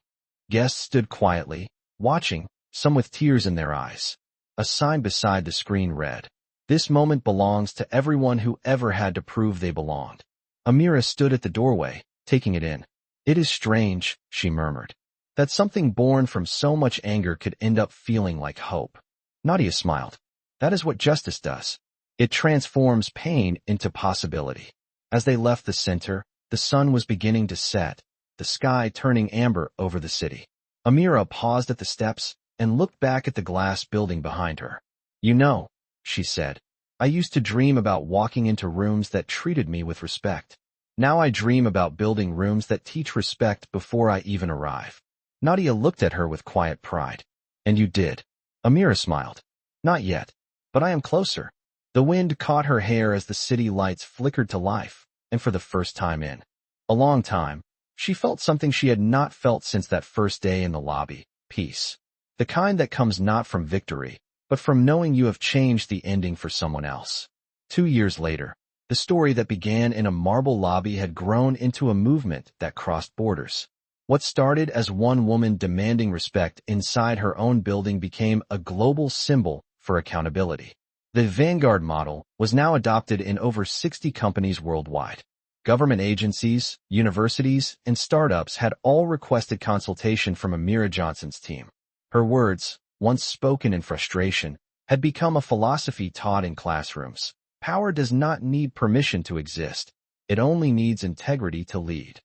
Guests stood quietly, watching, some with tears in their eyes. A sign beside the screen read, This moment belongs to everyone who ever had to prove they belonged. Amira stood at the doorway, taking it in. It is strange, she murmured, that something born from so much anger could end up feeling like hope. Nadia smiled. That is what justice does. It transforms pain into possibility. As they left the center, the sun was beginning to set, the sky turning amber over the city. Amira paused at the steps and looked back at the glass building behind her. You know, she said, I used to dream about walking into rooms that treated me with respect. Now I dream about building rooms that teach respect before I even arrive. Nadia looked at her with quiet pride. And you did. Amira smiled. Not yet, but I am closer. The wind caught her hair as the city lights flickered to life, and for the first time in a long time, she felt something she had not felt since that first day in the lobby, peace. The kind that comes not from victory, but from knowing you have changed the ending for someone else. 2 years later, the story that began in a marble lobby had grown into a movement that crossed borders. What started as one woman demanding respect inside her own building became a global symbol for accountability. The Vanguard model was now adopted in over 60 companies worldwide. Government agencies, universities, and startups had all requested consultation from Amira Johnson's team. Her words, once spoken in frustration, had become a philosophy taught in classrooms. Power does not need permission to exist. It only needs integrity to lead.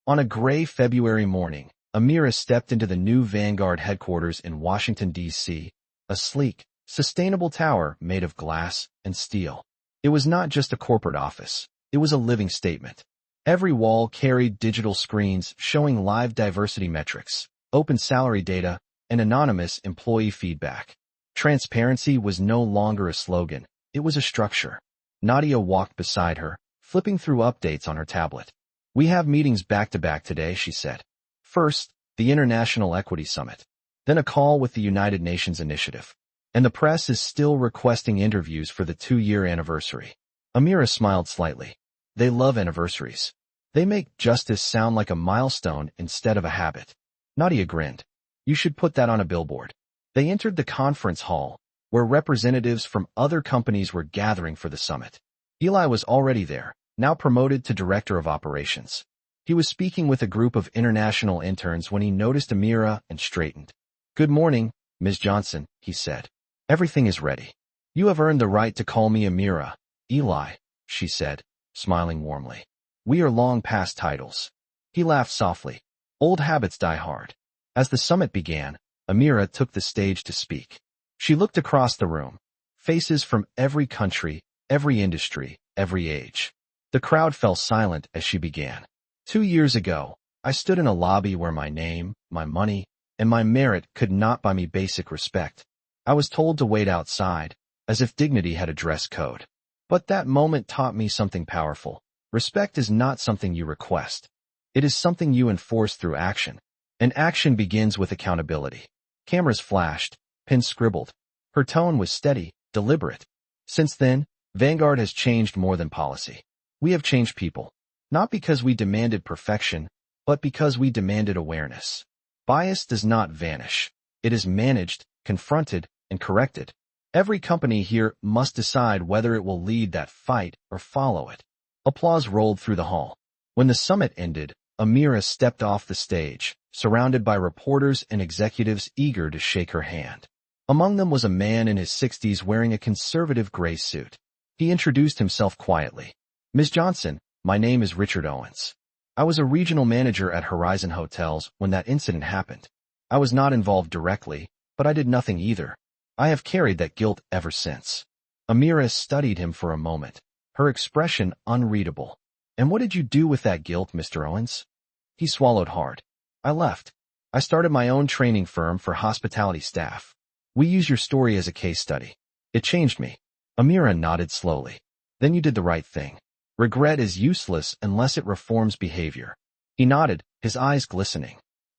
On a gray February morning, Amira stepped into the new Vanguard headquarters in Washington, D.C., a sleek, sustainable tower made of glass and steel. It was not just a corporate office. It was a living statement. Every wall carried digital screens showing live diversity metrics, open salary data, and anonymous employee feedback. Transparency was no longer a slogan. It was a structure. Nadia walked beside her, flipping through updates on her tablet. We have meetings back-to-back today, she said. First, the International Equity Summit. Then a call with the United Nations Initiative. And the press is still requesting interviews for the 2-year anniversary. Amira smiled slightly. They love anniversaries. They make justice sound like a milestone instead of a habit. Nadia grinned. You should put that on a billboard. They entered the conference hall, where representatives from other companies were gathering for the summit. Eli was already there, now promoted to Director of Operations. He was speaking with a group of international interns when he noticed Amira and straightened. Good morning, Ms. Johnson, he said. Everything is ready. You have earned the right to call me Amira. Eli, she said, smiling warmly. We are long past titles. He laughed softly. Old habits die hard. As the summit began, Amira took the stage to speak. She looked across the room. Faces from every country, every industry, every age. The crowd fell silent as she began. 2 years ago, I stood in a lobby where my name, my money, and my merit could not buy me basic respect. I was told to wait outside, as if dignity had a dress code. But that moment taught me something powerful. Respect is not something you request. It is something you enforce through action. And action begins with accountability. Cameras flashed, pens scribbled. Her tone was steady, deliberate. Since then, Vanguard has changed more than policy. We have changed people. Not because we demanded perfection, but because we demanded awareness. Bias does not vanish. It is managed, confronted, and corrected. Every company here must decide whether it will lead that fight or follow it. Applause rolled through the hall. When the summit ended, Amira stepped off the stage, surrounded by reporters and executives eager to shake her hand. Among them was a man in his 60s wearing a conservative gray suit. He introduced himself quietly. Ms. Johnson, my name is Richard Owens. I was a regional manager at Horizon Hotels when that incident happened. I was not involved directly, but I did nothing either. I have carried that guilt ever since. Amira studied him for a moment, her expression unreadable. And what did you do with that guilt, Mr. Owens? He swallowed hard. I left. I started my own training firm for hospitality staff. We use your story as a case study. It changed me. Amira nodded slowly. Then you did the right thing. Regret is useless unless it reforms behavior. He nodded, his eyes glistening.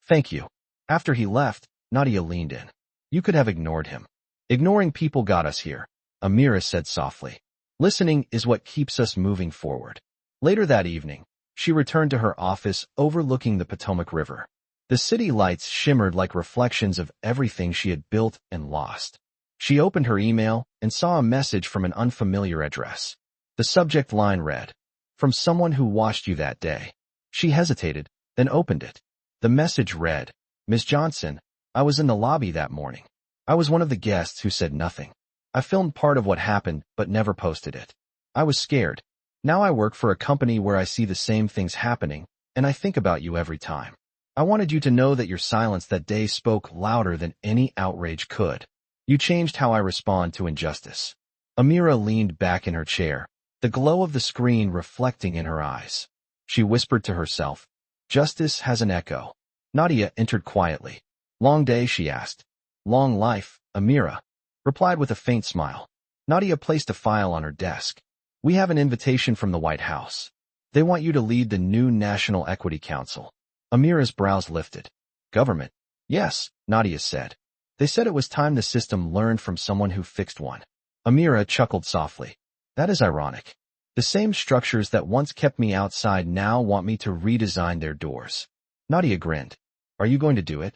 Thank you. After he left, Nadia leaned in. You could have ignored him. Ignoring people got us here, Amira said softly. Listening is what keeps us moving forward. Later that evening, she returned to her office overlooking the Potomac River. The city lights shimmered like reflections of everything she had built and lost. She opened her email and saw a message from an unfamiliar address. The subject line read, "From someone who watched you that day." She hesitated, then opened it. The message read, "Ms. Johnson, I was in the lobby that morning. I was one of the guests who said nothing. I filmed part of what happened but never posted it. I was scared. Now I work for a company where I see the same things happening, and I think about you every time. I wanted you to know that your silence that day spoke louder than any outrage could. You changed how I respond to injustice." Amira leaned back in her chair, the glow of the screen reflecting in her eyes. She whispered to herself, "Justice has an echo." Nadia entered quietly. "Long day?" she asked. "Long life," Amira replied with a faint smile. Nadia placed a file on her desk. "We have an invitation from the White House. They want you to lead the new National Equity Council." Amira's brows lifted. "Government?" "Yes," Nadia said. "They said it was time the system learned from someone who fixed one." Amira chuckled softly. "That is ironic. The same structures that once kept me outside now want me to redesign their doors." Nadia grinned. "Are you going to do it?"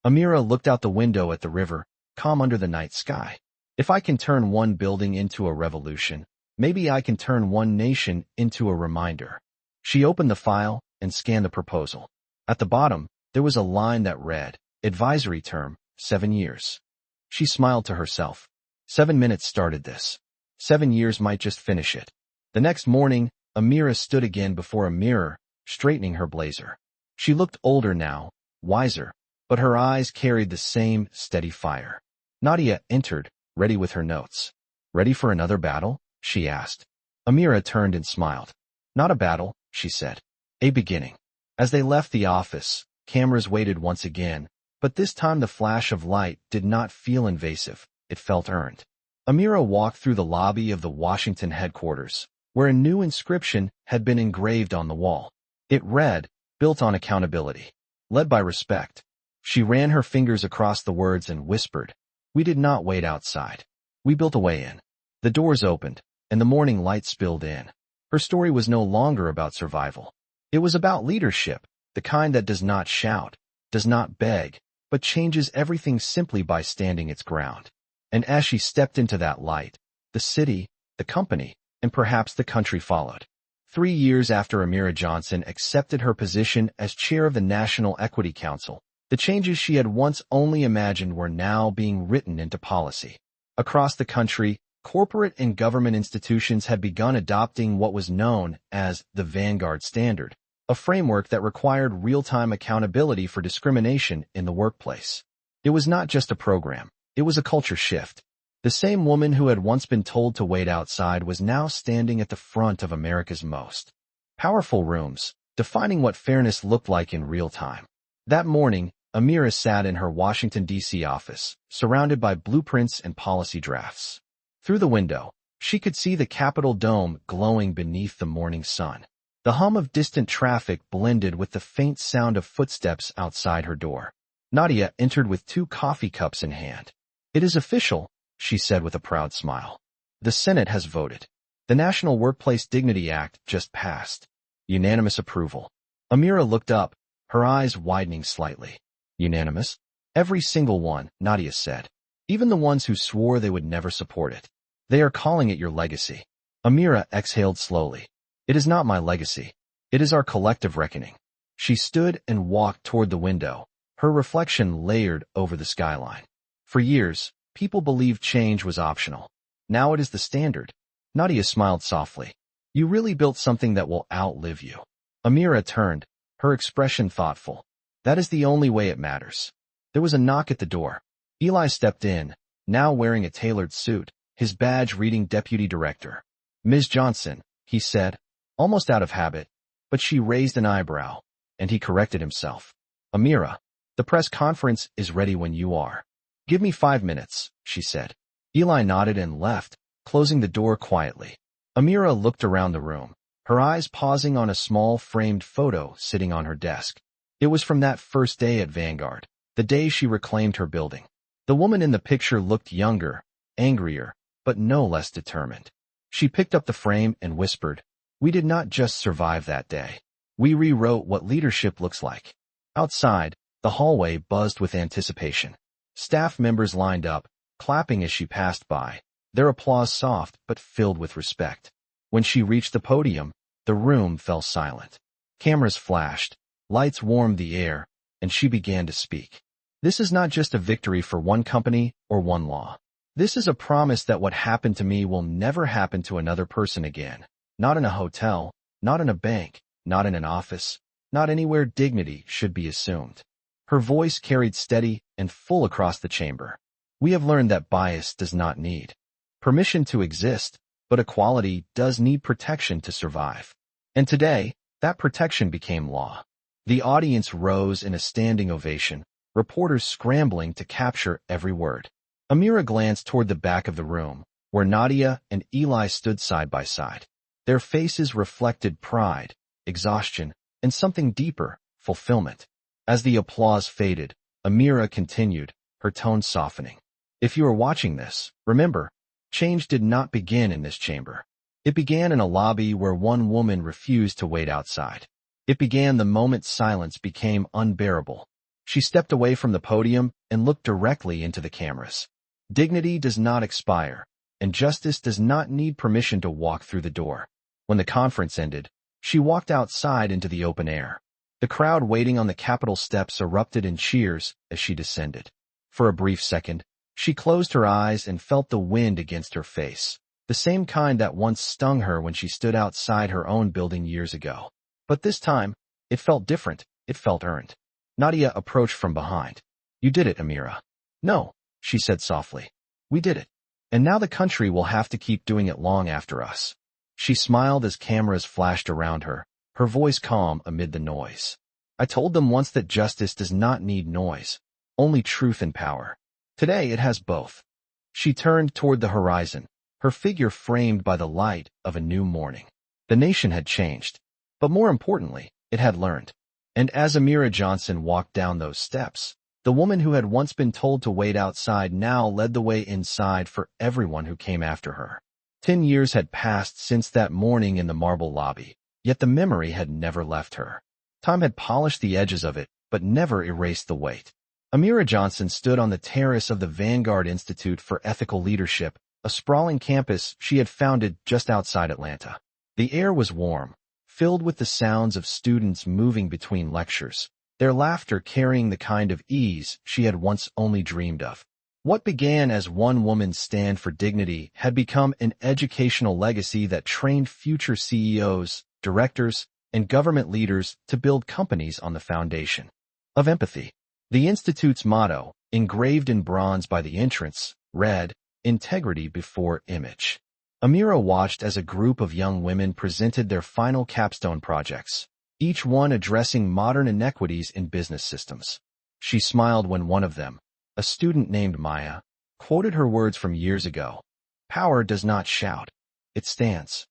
Amira looked out the window at the river, calm under the night sky. "If I can turn one building into a revolution, maybe I can turn one nation into a reminder." She opened the file and scanned the proposal. At the bottom, there was a line that read, "Advisory term, 7 years." She smiled to herself. 7 minutes started this. 7 years might just finish it. The next morning, Amira stood again before a mirror, straightening her blazer. She looked older now, wiser, but her eyes carried the same steady fire. Nadia entered, ready with her notes. "Ready for another battle?" she asked. Amira turned and smiled. "Not a battle," she said. "A beginning." As they left the office, cameras waited once again, but this time the flash of light did not feel invasive. It felt earned. Amira walked through the lobby of the Washington headquarters, where a new inscription had been engraved on the wall. It read, "Built on accountability. Led by respect." She ran her fingers across the words and whispered, "We did not wait outside. We built a way in." The doors opened, and the morning light spilled in. Her story was no longer about survival. It was about leadership, the kind that does not shout, does not beg, but changes everything simply by standing its ground. And as she stepped into that light, the city, the company, and perhaps the country followed. 3 years after Amira Johnson accepted her position as chair of the National Equity Council, the changes she had once only imagined were now being written into policy. Across the country, corporate and government institutions had begun adopting what was known as the Vanguard Standard, a framework that required real-time accountability for discrimination in the workplace. It was not just a program. It was a culture shift. The same woman who had once been told to wait outside was now standing at the front of America's most powerful rooms, defining what fairness looked like in real time. That morning, Amira sat in her Washington, D.C. office, surrounded by blueprints and policy drafts. Through the window, she could see the Capitol dome glowing beneath the morning sun. The hum of distant traffic blended with the faint sound of footsteps outside her door. Nadia entered with 2 coffee cups in hand. "It is official," she said with a proud smile. "The Senate has voted. The National Workplace Dignity Act just passed. Unanimous approval." Amira looked up, her eyes widening slightly. "Unanimous?" "Every single one," Nadia said. "Even the ones who swore they would never support it. They are calling it your legacy." Amira exhaled slowly. "It is not my legacy. It is our collective reckoning." She stood and walked toward the window, her reflection layered over the skyline. For years, people believed change was optional. Now it is the standard. Nadia smiled softly. "You really built something that will outlive you." Amira turned, her expression thoughtful. "That is the only way it matters." There was a knock at the door. Eli stepped in, now wearing a tailored suit, his badge reading Deputy Director. "Ms. Johnson," he said, almost out of habit, but she raised an eyebrow, and he corrected himself. "Amira, the press conference is ready when you are." "Give me 5 minutes," she said. Eli nodded and left, closing the door quietly. Amira looked around the room, her eyes pausing on a small framed photo sitting on her desk. It was from that first day at Vanguard, the day she reclaimed her building. The woman in the picture looked younger, angrier, but no less determined. She picked up the frame and whispered, "We did not just survive that day. We rewrote what leadership looks like." Outside, the hallway buzzed with anticipation. Staff members lined up, clapping as she passed by, their applause soft but filled with respect. When she reached the podium, the room fell silent. Cameras flashed, lights warmed the air, and she began to speak. This is not just a victory for one company or one law. This is a promise that what happened to me will never happen to another person again. Not in a hotel, not in a bank, not in an office, not anywhere dignity should be assumed. Her voice carried steady and full across the chamber. We have learned that bias does not need permission to exist, but equality does need protection to survive. And today, that protection became law. The audience rose in a standing ovation, reporters scrambling to capture every word. Amira glanced toward the back of the room, where Nadia and Eli stood side by side. Their faces reflected pride, exhaustion, and something deeper, fulfillment. As the applause faded, Amira continued, her tone softening. If you are watching this, remember, change did not begin in this chamber. It began in a lobby where one woman refused to wait outside. It began the moment silence became unbearable. She stepped away from the podium and looked directly into the cameras. Dignity does not expire, and justice does not need permission to walk through the door. When the conference ended, she walked outside into the open air. The crowd waiting on the Capitol steps erupted in cheers as she descended. For a brief second, she closed her eyes and felt the wind against her face, the same kind that once stung her when she stood outside her own building years ago. But this time, it felt different, it felt earned. Nadia approached from behind. You did it, Amira. No, she said softly. We did it. And now the country will have to keep doing it long after us. She smiled as cameras flashed around her, her voice calm amid the noise. I told them once that justice does not need noise, only truth and power. Today it has both. She turned toward the horizon, her figure framed by the light of a new morning. The nation had changed, but more importantly, it had learned. And as Amira Johnson walked down those steps, the woman who had once been told to wait outside now led the way inside for everyone who came after her. 10 years had passed since that morning in the marble lobby, yet the memory had never left her. Time had polished the edges of it, but never erased the weight. Amira Johnson stood on the terrace of the Vanguard Institute for Ethical Leadership, a sprawling campus she had founded just outside Atlanta. The air was warm, filled with the sounds of students moving between lectures, their laughter carrying the kind of ease she had once only dreamed of. What began as one woman's stand for dignity had become an educational legacy that trained future CEOs, directors, and government leaders to build companies on the foundation of empathy. The Institute's motto, engraved in bronze by the entrance, read, Integrity before image. Amira watched as a group of young women presented their final capstone projects, each one addressing modern inequities in business systems. She smiled when one of them, a student named Maya, quoted her words from years ago. Power does not shout. It stands.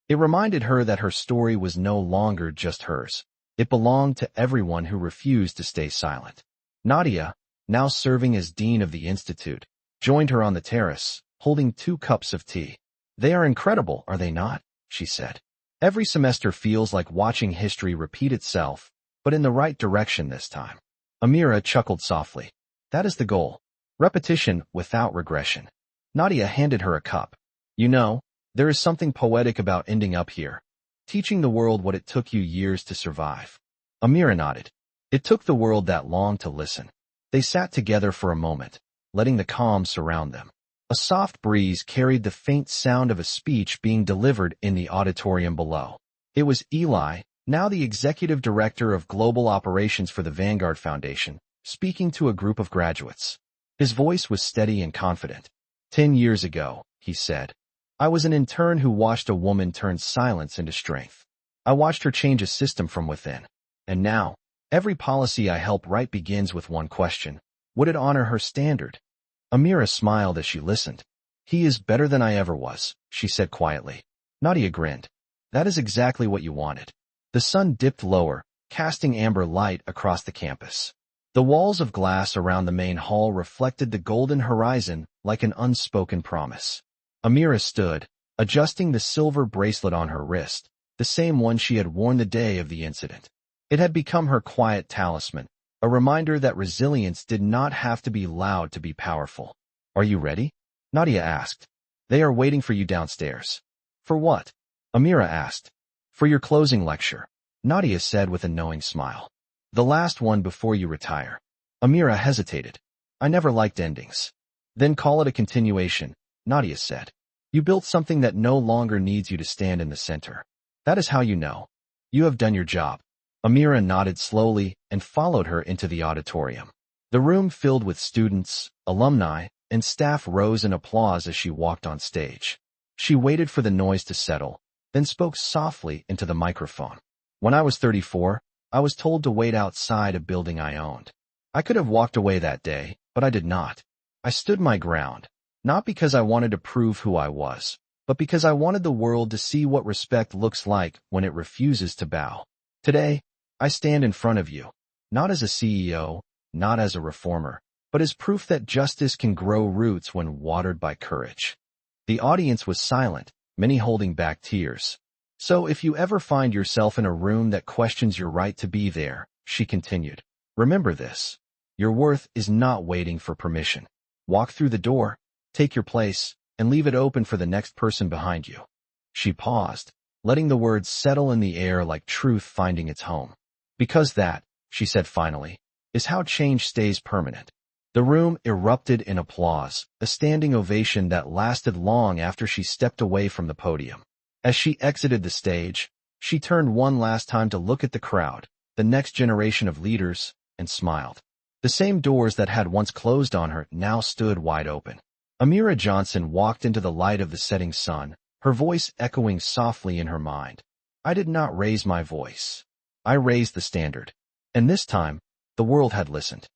It reminded her that her story was no longer just hers. It belonged to everyone who refused to stay silent. Nadia, now serving as dean of the institute, joined her on the terrace, holding 2 cups of tea. They are incredible, are they not? She said. Every semester feels like watching history repeat itself, but in the right direction this time. Amira chuckled softly. That is the goal. Repetition without regression. Nadia handed her a cup. You know, there is something poetic about ending up here, teaching the world what it took you years to survive. Amira nodded. It took the world that long to listen. They sat together for a moment, letting the calm surround them. A soft breeze carried the faint sound of a speech being delivered in the auditorium below. It was Eli, now the executive director of global operations for the Vanguard Foundation, speaking to a group of graduates. His voice was steady and confident. 10 years ago, he said, I was an intern who watched a woman turn silence into strength. I watched her change a system from within. And now, every policy I help write begins with one question. Would it honor her standard? Amira smiled as she listened. He is better than I ever was, she said quietly. Nadia grinned. That is exactly what you wanted. The sun dipped lower, casting amber light across the campus. The walls of glass around the main hall reflected the golden horizon like an unspoken promise. Amira stood, adjusting the silver bracelet on her wrist, the same one she had worn the day of the incident. It had become her quiet talisman, a reminder that resilience did not have to be loud to be powerful. Are you ready? Nadia asked. They are waiting for you downstairs. For what? Amira asked. For your closing lecture, Nadia said with a knowing smile. The last one before you retire. Amira hesitated. I never liked endings. Then call it a continuation, Nadia said. You built something that no longer needs you to stand in the center. That is how you know. You have done your job. Amira nodded slowly and followed her into the auditorium. The room filled with students, alumni, and staff rose in applause as she walked on stage. She waited for the noise to settle, then spoke softly into the microphone. When I was 34, I was told to wait outside a building I owned. I could have walked away that day, but I did not. I stood my ground, not because I wanted to prove who I was, but because I wanted the world to see what respect looks like when it refuses to bow. Today, I stand in front of you, not as a CEO, not as a reformer, but as proof that justice can grow roots when watered by courage. The audience was silent, many holding back tears. So if you ever find yourself in a room that questions your right to be there, she continued, remember this. Your worth is not waiting for permission. Walk through the door, take your place, and leave it open for the next person behind you. She paused, letting the words settle in the air like truth finding its home. Because that, she said finally, is how change stays permanent. The room erupted in applause, a standing ovation that lasted long after she stepped away from the podium. As she exited the stage, she turned one last time to look at the crowd, the next generation of leaders, and smiled. The same doors that had once closed on her now stood wide open. Amira Johnson walked into the light of the setting sun, her voice echoing softly in her mind. I did not raise my voice. I raised the standard. And this time, the world had listened.